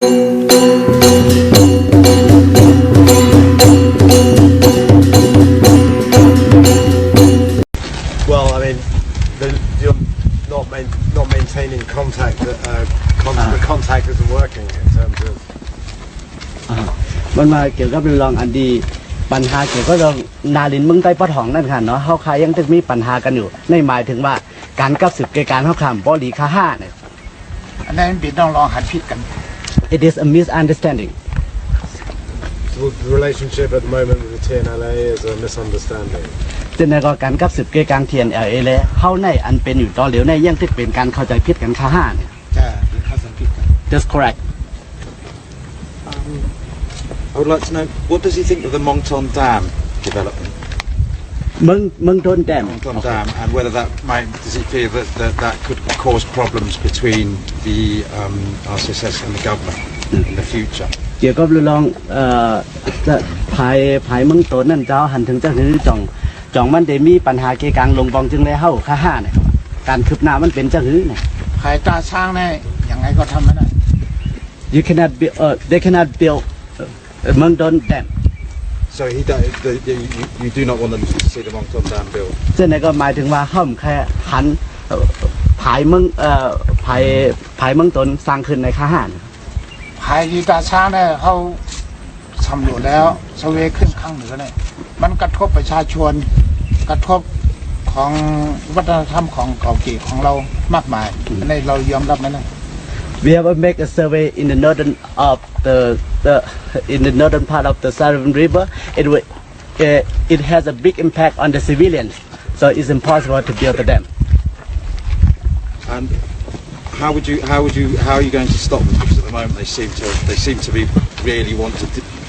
Well, I mean, you're not maintaining contact. The contact isn't working in terms of. มันมาเกี่ยวกับเรื่องอันดีปัญหาเกี่ยวกับเรื่องนาลินมึงใต้ปะทองนั่นค่ะเนาะเฮาคายยังจะมีปัญหากันอยู่ในหมายถึงว่าการกับสืบเกการเฮาคำบ่ดีค่าห้าเนี่ย อันนั้นเป็นต้องลองหัดผิดกัน It is a misunderstanding. The relationship at the moment with the TNLA is a misunderstanding. จึงในก็การกับสืบเกการ TNLA แล้วเฮาในอันเป็นอยู่ต่อเหลียวในยังที่เป็นการเข้าใจผิดกันค่าห้าเนี่ย จะเป็นข้อสังเกตกัน That's correct. I would like to know, what does he think of the Mongton Dam development? มึงโดนแดม Mongton Dam, and whether does he fear that could cause problems between the RCSS and the government in the future? เกี่ยวกับเรื่องจะภายเมืองต้นนั่นเจ้าหันถึงจะหือจ่องมันได้มีปัญหาเกี่ยวกับลงบองจึงเลยเฮาค่าห้าเนี่ยการคืบหน้ามันเป็นจะหือเนี่ย ขายตาช้างเนี่ยยังไงก็ทำไม่ได้ You cannot build they cannot build เมืองต้นแดม So you do not want them to see the Mongton Dam built? ซึ่งในก็หมายถึงว่าเฮาแค่หันภายเมืองภายเมืองต้นสร้างขึ้นในค่าห้าเนี่ย ขายตาช้างเนี่ยเขาสำรวจแล้วสเวขึ้นข้างเหนือเนี่ยมันกระทบประชาชนกระทบของวัฒนธรรมของเก่าเก๋ของเรามากมายอันนี้เรายอมรับไหมนะ We have make a survey in the northern of in the northern part of the Saravin River. It has a big impact on the civilians, so it's impossible to build the dam. And how are you going to stop them? Because at the moment they seem to be really want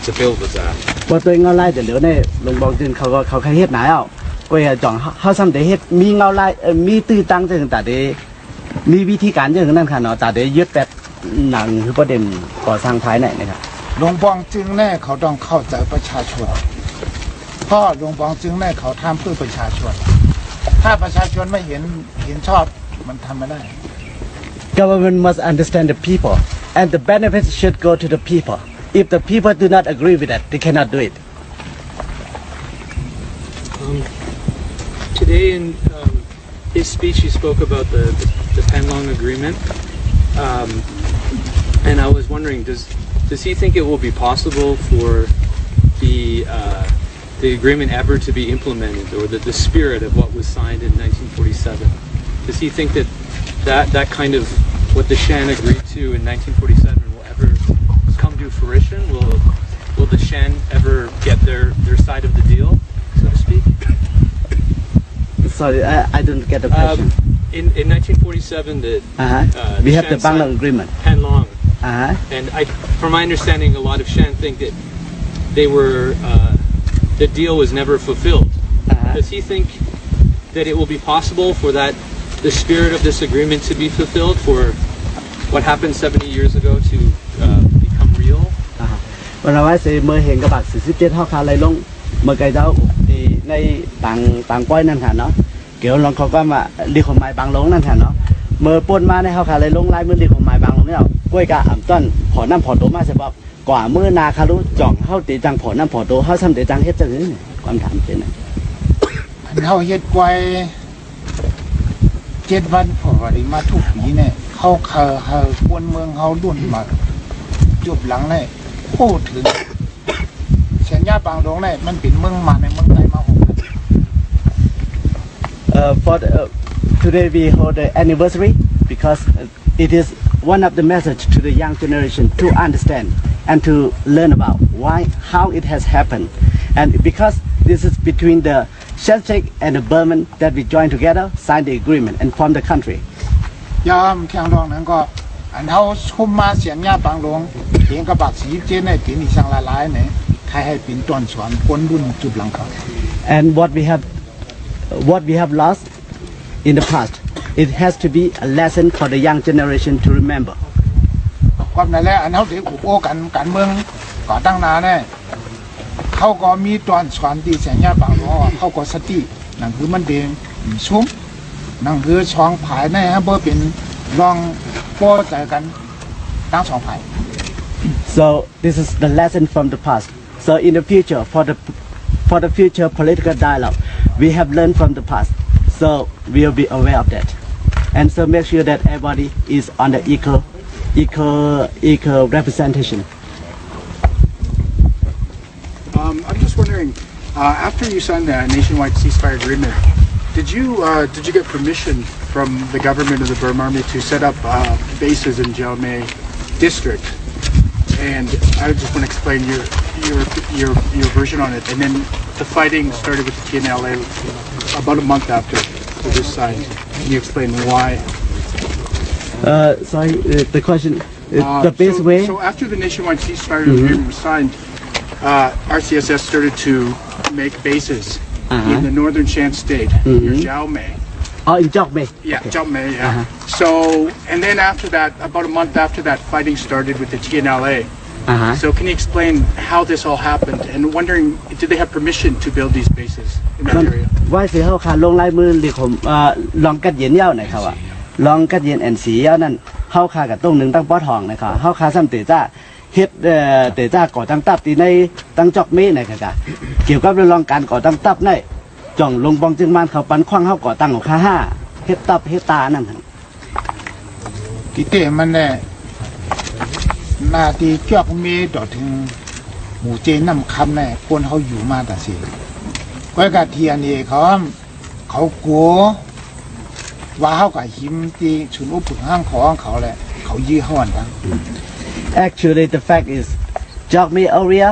to build the dam. ว่าตัวเงาไล่แต่เหลือในลงบอกจริงเขาเฮ็ดไหนเอาก็อย่าจ่องเขาซ้ำแต่เฮ็ดมีเงาไล่มีตื้อตั้งจังแต่เดมีวิธีการอย่างนั้นค่ะเนาะแต่เดยึดแบบหนังคือประเด็นก่อสร้างภายในนะครับ หลวงปองจึงแน่เขาต้องเข้าใจประชาชนเพราะหลวงปองจึงแน่เขาทำเพื่อประชาชนถ้าประชาชนไม่เห็นชอบมันทำไม่ได้ Government must understand the people and the benefits should go to the people. If the people do not agree with that, they cannot do it. Today in his speech, he spoke about the Panlong Agreement, and I was wondering, does he think it will be possible for the agreement ever to be implemented, or the spirit of what was signed in 1947? Does he think that kind of what the Shan agreed to in 1947 will ever come to fruition? Will the Shan ever get their side of the deal, so to speak? Sorry, I don't get the question. In 1947, We have the Shan Panlong signed Agreement. Panlong, Uh-huh. and from my understanding, a lot of Shan think that they were the deal was never fulfilled. Does he think that it will be possible for the spirit of this agreement to be fulfilled, for what happened 70 years ago to become real? วันนั้นว่าสิเมื่อเห็นกระบะ47เฮาคาไหลลงเมื่อไกลเจ้าในต่างป้อยนั่นค่ะเนาะเกี่ยวลองเขาก็มาลีของไม้บางลงนั่นค่ะเนาะเมื่อป่นมาในเฮาคาไหลลงลายมือลีของไม้บางลงเนี่ยกล้วยกะอ่ำต้นขอน้ำผอโตมาใช่บ่กว่ามื้อนาคารุจ่องเฮาตีจังผอน้ำผอโตเฮาซ้ำตีจังเฮ็ดจังนี้ความถามเป็นน่ะ อันเขาเฮ็ดไว้7 วันพอดีมาทุกปีเนี่ยเขาคนเมืองเขารุ่นมาจุบหลังเนี่ยพูดถึงเสียงย่าปางหลงเนี่ยมันเป็นเมืองมาในเมืองไทยมาToday we hold the anniversary because it is one of the message to the young generation to understand and to learn about how it has happened, and because this is between the Shelchik and the Burman that we join together, sign the agreement and form the country. ยามแข่งรองนั้นก็อันเขาชุมมาเสียงย่าปางหลงเห็นกระบะสีเจนในตีนี่ช่างละลายเนี่ยใครให้เป็นต้นสวนคนรุ่นจุบหลังเขา And what we have lost in the past, it has to be a lesson for the young generation to remember. ความนั่นแหละอันเขาเด็กอุปโภคการเมืองก่อตั้งนานเนี่ยเขาก็มีตอนสอนที่เสียงย่าปางหลงเขาก็สตินั่นคือมันเป็นซุ้มนั่นคือช่องผายในฮะเบอร์เป็นรองโป้ใจกันตั้ง2 ฝ่าย So this is the lesson from the past. So in the future, for the future political dialogue, we have learned from the past. So we will be aware of that, and so make sure that everybody is on the equal representation. I'm just wondering, after you signed the nationwide ceasefire agreement, did you get permission from the government of the Burma Army to set up bases in Jalmay district? And I just want to explain your version on it. And then the fighting started with the TNLA about a month after it was signed. Can you explain why? Sorry, the question, the best way. So after the nationwide ceasefire agreement was signed, RCSS started to make bases in the northern Shan state, near Jalmay. Oh, in Jokmay. Yeah, Okay. Jalmay, yeah. So, and then after that, about a month after that, fighting started with the TNLA. So can you explain how this all happened? And wondering, did they have permission to build these bases in that area? ว่าสิเฮาค่ะลงลายมือหรือผมลองกัดเย็นยาวหน่อยครับว่าลองกัดเย็นแอนสียาวนั่นเฮาค่ะกับตรงหนึ่งตั้งป้อทองนะครับเฮาค่ะซ้ำเตจ้าเฮ็ดเตจ้าก่อตั้งตับที่ในตั้งจอกเมฆนะครับเกี่ยวกับเรื่องการก่อตั้งตับในจ่องลงบองจึงมานเขาปันขว้างเฮาก่อตั้งของค่าห้าเฮ็ดตับเฮ็ดตานั่นครับ ที่เตะมันเนี่ยนาทีจอกเมย์ต่อถึงหมู่เจน้ำคำเนี่ยคนเขาอยู่มาแต่สิก็กะเทียนนี่เขากลัวว่าเขากับหิมที่ชุนอุปห้างของเขาแหละเขายื้อห้อนทั้ง Actually, the fact is, Jokmay area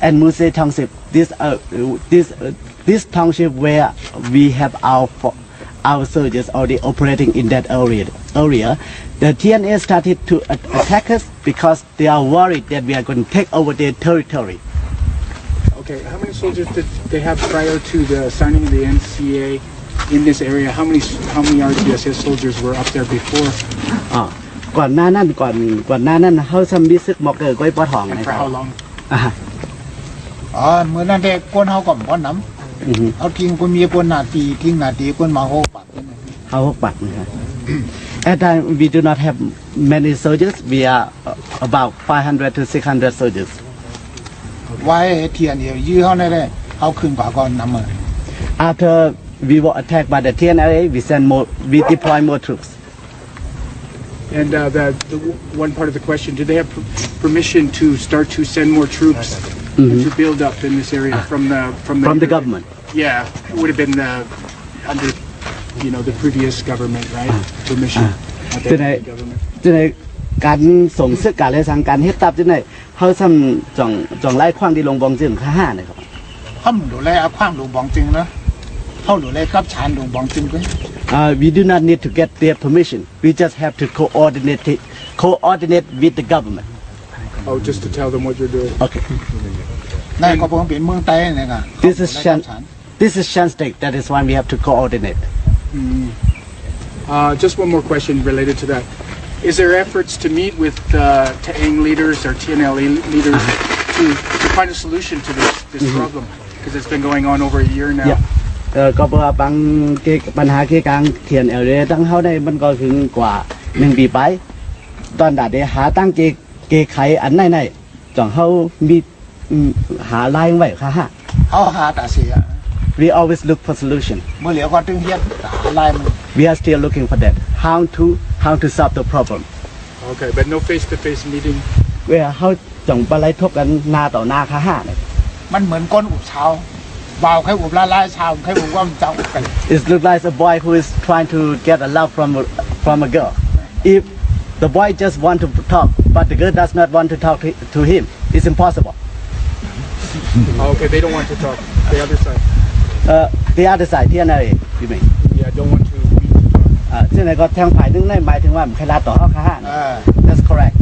and Muse Township, this township where we have our soldiers already operating in that area. The TNA started to attack us because they are worried that we are going to take over their territory. Okay, how many soldiers did they have prior to the signing of the NCA in this area? How many RTSS soldiers were up there before? ก่อนหน้านั้นก่อนหน้านั้นเขาซ้ำมีซึกหมอกเกิดก้อยปอทอง And นะ for ครับ how long? เมื่อนั้นเด็กคนเขาก็บ่น้ำเอาทิ้งคนมีคนนาทีทิ้งนาทีคนมาโหปัด เขาปัดนะครับ At time we do not have many soldiers. We are about 500 to 600 soldiers. ไว้เทียนเดียวยื้อเขาได้เอาขึ้นกว่าก่อนนำมา After we were attacked by the TNLA, we deploy more troops. And the one part of the question, did they have permission to start to send more troops and to build up in this area from the government? Yeah, it would have been under the previous government, right? Permission at the government. จึงในการส่งซึกการและสั่งการเฮ็ดตับจึงในเขาซ้ำจ่องไล่ขว้างที่ลงบองจึงค่าห้านะครับ เขาดูแลเอาขว้างหลวงบองจริงนะเขาดูแลกับชานหลวงบองจริงกัน We do not need to get their permission. We just have to coordinate with the government. Oh, just to tell them what you're doing. Okay. นั่นก็คงเป็นเมืองไต้เนี่ยค่ะ This is Shan State. That is why we have to coordinate. Just one more question related to that. Is there efforts to meet with Taeng leaders or TNLA leaders to find a solution to this problem? Because it's been going on over a year now. Yeah. ก็เพราะว่าปัญหาเกี่ยวกับเทียนเอลเรตั้งเขาได้มันก็ถึงกว่า1 ปีไปตอนดาเดหาตั้งเกไขอันไหนจ่องเขามีหาไล่ไว้ค่ะฮะ เขาหาแต่เสีย We always look for solution. เมื่อเหลียวก็ตึงเฮียนหาลายมัน We are still looking for that. How to solve the problem. Okay, but no face-to-face meeting. เวลาเขาจ่องปลายทบกันหน้าต่อหน้าค่ะฮะ มันเหมือนก้นอุบเช้าเบาแค่อุบละลายเช้าแค่อุบว่ามันจะอุบกัน It looks like a boy who is trying to get a love from a girl. If the boy just want to talk, but the girl does not want to talk to him, it's impossible. Okay, they don't want to talk. The other side. The other side ที่ไหนพี่เมย์ Yeah, don't want to meet to talk. ที่ไหนก็ทางฝ่ายนึงได้หมายถึงว่าใครลาต่อเขาค่ะฮะ That's correct.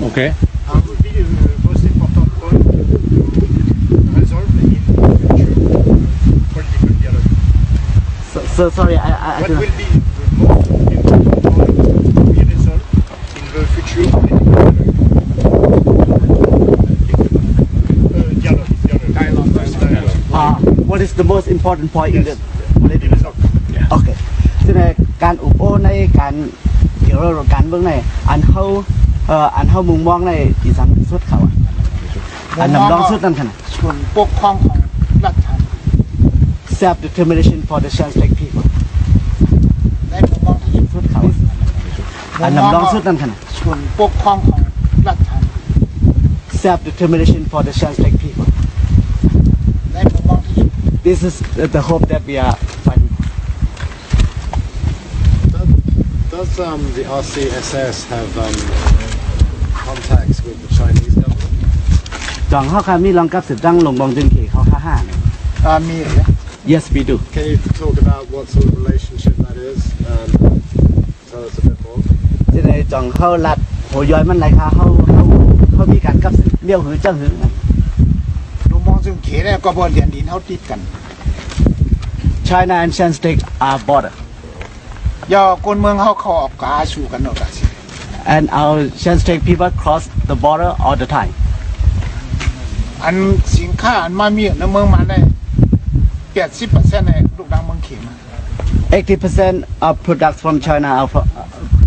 Okay. Would be the most important point to resolve in the future political dialogue. So sorry, I What do not. will be the most important point to be resolved in the future political dialogue? What is the most important point in the political? Okay. ที่ในการอุปโภคในการเก กี่ยวกับการเมืองในอันเขามุมมองในอีสานสุดเขาอันนำรองสุดนั่นขนาด ส่วนปกครองของรัฐ self determination for the Shan-Stek people ในมุมมองที่ สุดเขาอันนำรองสุดนั่นขนาด ส่วนปกครองของรัฐ self determination for the Shan-Stek people ในมุมมองที่ this is the hope that we are fighting Does the RCSS have contacts with the Chinese government? จองเขาค่ะมีรองกับสืบตั้งลงบองจึงเขเขาค่าห้า มีเหรอ yes we do Can you talk about what sort of relationship that is? Tell us a bit more. ที่ในจองเขาลัดโหย้อยมันไรค่ะเขามีการกับสืบเลี้ยวหือจังหือ มุมมองซึ่งเขตเนี่ยก็บ่เรียนดินเขาติดกัน China and Shan-Stek are border อย่าคนเมืองเขาออกกาสู่กันเนาะสิ and our Shan-Stek people cross the border all the time อันสินค้าอันมามีในเมืองมันได้80%ในลูกดังเมืองเขม 80% of products from China are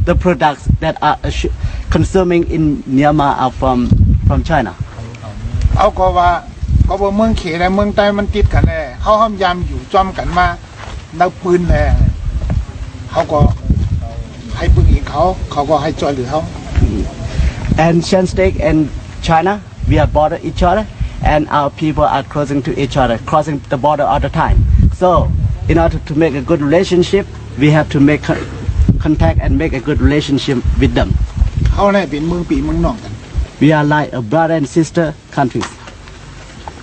the products that are consuming in Myanmar are from China เอาก็ว่าก็บ่เมืองเขและเมืองใต้มันติดกันแน่เขาห้ามยามอยู่จอมกันมานักปืนแน่เขาก็ให้ปืนอีกเขาก็ให้ช่วยเหลือเขา and Shan-Stek and China we are border each other and our people are crossing to each other crossing the border all the time so in order to make a good relationship we have to make contact and make a good relationship with them เขาเนี่ยเป็นเมืองปีเมืองนอกกัน we are like a brother and sister countries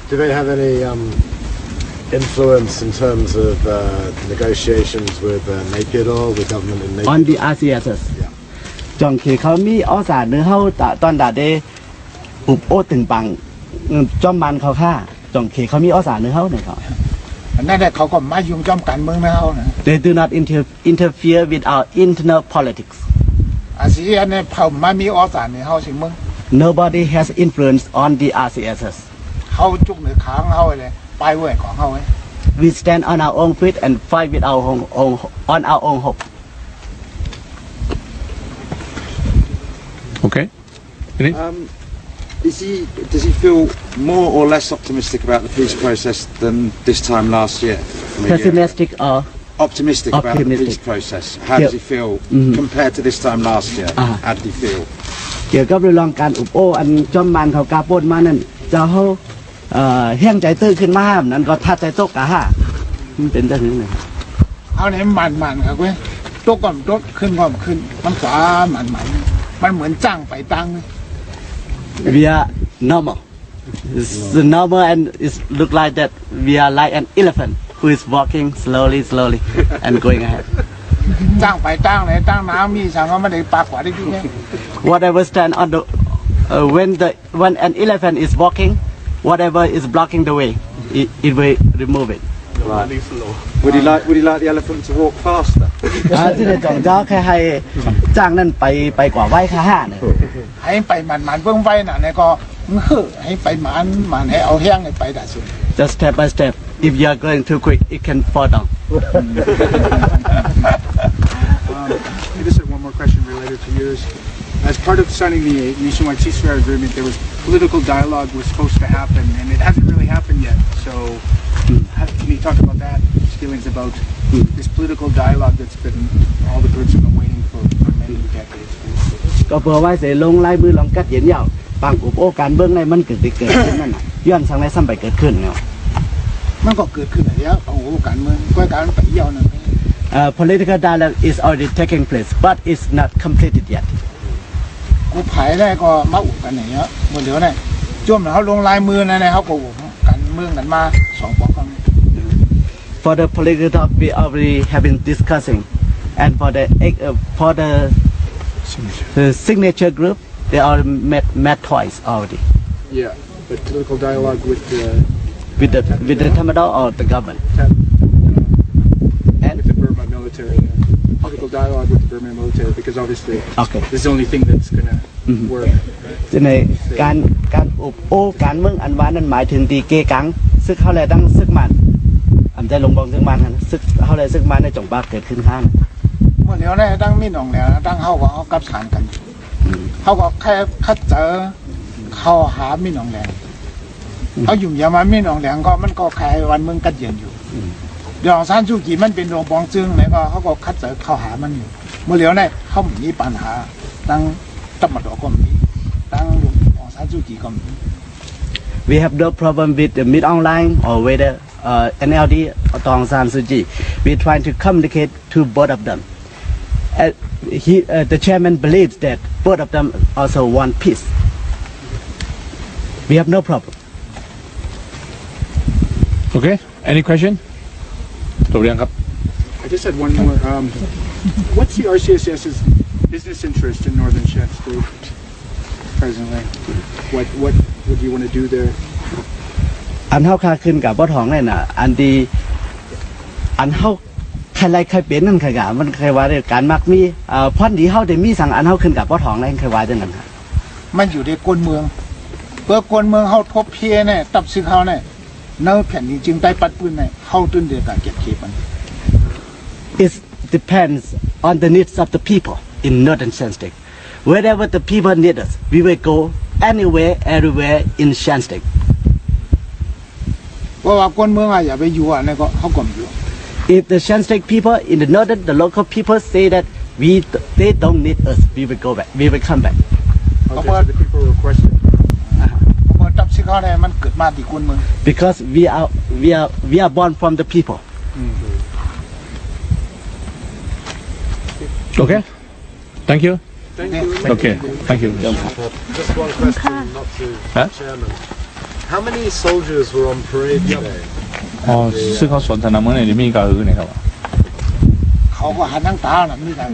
Do they have any influence in terms of negotiations with Naypyidaw, the government in Naypyidaw? on the RCSS จองเขเขามีอ้อสารเนื้อเฮาตอนดาเดอุบโอตึงปังจอมมันเขาค่าจองเขเขามีอ้อสารเนื้อเฮาเนี่ยเขา อันนั้นแหละเขาก็มายุ่งจอมกันเมืองเขานะ they do not interfere with our internal politics อาเซียนเนี่ยเขามามีออสานในเขาสิเมือง nobody has influence on the RCSS เขาจุกเหนือขางเขาเลยไปเว้ยของเขาเว้ย we stand on our own feet and fight with our own on our own hope Okay. Does he feel more or less optimistic about the peace process than this time last year? from a year ago? pessimistic or Optimistic about the peace process. How does he feel compared to this time last year? How did he feel? เกี่ยวกับเรื่องการอุบโออันจอมมันเขากาปนมานั่นเจ้าเขาเฮี้ยงใจตื้อขึ้นมาห้ามนั้นก็ทัดใจโตกกะห้ามันเป็นจังนั้นเลย เอาเนี่ยมันครับเว้ยตกก่อนตกขึ้นก่อนขึ้นมันฟ้ามันเหมือนจ้างไปตั้ง we are normal it's normal and it look like that we are like an elephant who is walking slowly and going ahead จ้างไปตั้งเลยตั้งน้ำมีสั่งว่าไม่ได้ปากกว่าได้ที่ไง whatever stand on the when an elephant is walking whatever is blocking the way it will remove it Would he like the elephant to walk faster? ที่ในจองเจ้าแค่ให้จ้างนั่นไปกว่าไว้ค่าห้าเนี่ย ให้ไปมันเพิ่งไปน่ะเนี่ยก็ให้ไปมันให้เอาแห้งให้ไปได้สุด just step by step if you are going too quick it can fall down I just have one more question related to yours. As part of signing the nationwide ceasefire agreement, there was political dialogue was supposed to happen, and it hasn't really happened yet. So, can you talk about that? Feelings about this political dialogue that's been all the groups have been waiting for many decades. ก็เพื่อไว้เสียลงลายมือลองกัดเย็นยาวบางอุปโอการเบื้องในมันเกิดขึ้นนั่นน่ะย้อนสังไรซ้ำไปเกิดขึ้นเนาะ มันก็เกิดขึ้นแล้วโอ้โหการเมืองก็การไปเยี่ยวนั่น political dialogue is already taking place but it's not completed yet กูผายได้ก็มาอุกันอย่างเงี้ยหมดเดี๋ยวเนี่ยจ้วมเขาลงลายมือนะเขาก็อุกันเมืองกันมา2 ปอกกัน for the political talk we already have been discussing and for the signature group they already met twice already Yeah, but political dialogue with with the Tamadol or the government with the Burma military. Political dialogue with the Burma military, because obviously okay this is the only thing that's gonna work. ทีนี้การอุปโอการเมืองอันว่านั้นหมายถึงตีเกกังซึกเขาเลยตั้งซึกมันอำใจลงบองซึกมันซึกเขาเลยซึกมันในจงปากเกิดขึ้นข้าง เ มื่อเดี๋ยวนี้ตั้งมีหนองแหลงตั้งเขาก็เอากับสารกันเขาก็แค่คัดเจอเขาหามีหนองแหลงเขาอยู่อย่ามามีหนองแหลงก็มันก็แค่วันมึงกัดเย็นอยู่เดี๋ยวซานจูกีมันเป็นโรงบองจึงไหนก็เขาก็คัดเจอเขาหามันอยู่เมื่อเดี๋ยวนี้เขามีปัญหาตั้งตำรวจก็มีตั้งหลวงซานจูกีก็มี We have no problem with the mid online or whether NLD or Tong San Suu Kyi. We trying to communicate to both of them. The chairman believes that both of them also want peace. We have no problem. Okay. Any question? จบเรื่องครับ I just had one more. What's the RCSS's business interest in Northern Shan State presently? What do you want to do there? อันเฮาคาขึ้นกับบ่ท้องนี่น่ะอันที่อันเฮาใครไรใครเป็นนั่นใครกะมันใครว่าได้การมักมีพรดีเฮาได้มีสั่งอันเฮาขึ้นกับบ่ท้องนั่นใครว่าจังนั้นค่ะ มันอยู่ในกลเมืองเพื่อกลเมืองเขาทบเพียเนี่ยตับซึ่งเขาเนี่ยเนื้อแผ่นดินจึงได้ปัดปืนเนี่ยเขาตื่นเดือดการเก็บเก็บมัน It depends on the needs of the people in Northern Shan State. Wherever the people need us, we will go anywhere, everywhere in Shan State. เพราะว่ากลเมืองอะอย่าไปอยู่อ่ะเนี่ยก็เขาก็ไม่อยู่ If the Shan State people in the northern, the local people say that they don't need us, we will go back. We will come back. Okay, so the people requested. เพราะตับซึ่งเขาเนี่ยมันเกิดมาที่กลเมือง Because we are born from the people. Okay. Thank you. Thank you. Okay. Thank you. Just one question, not to Huh? Chairman. How many soldiers were on parade today? อ๋อซึ่งเขาสนทนาเมื่อไหร่มีการอื่นไหมครับ เขาก็หันทั้งตาน่ะไม่ได้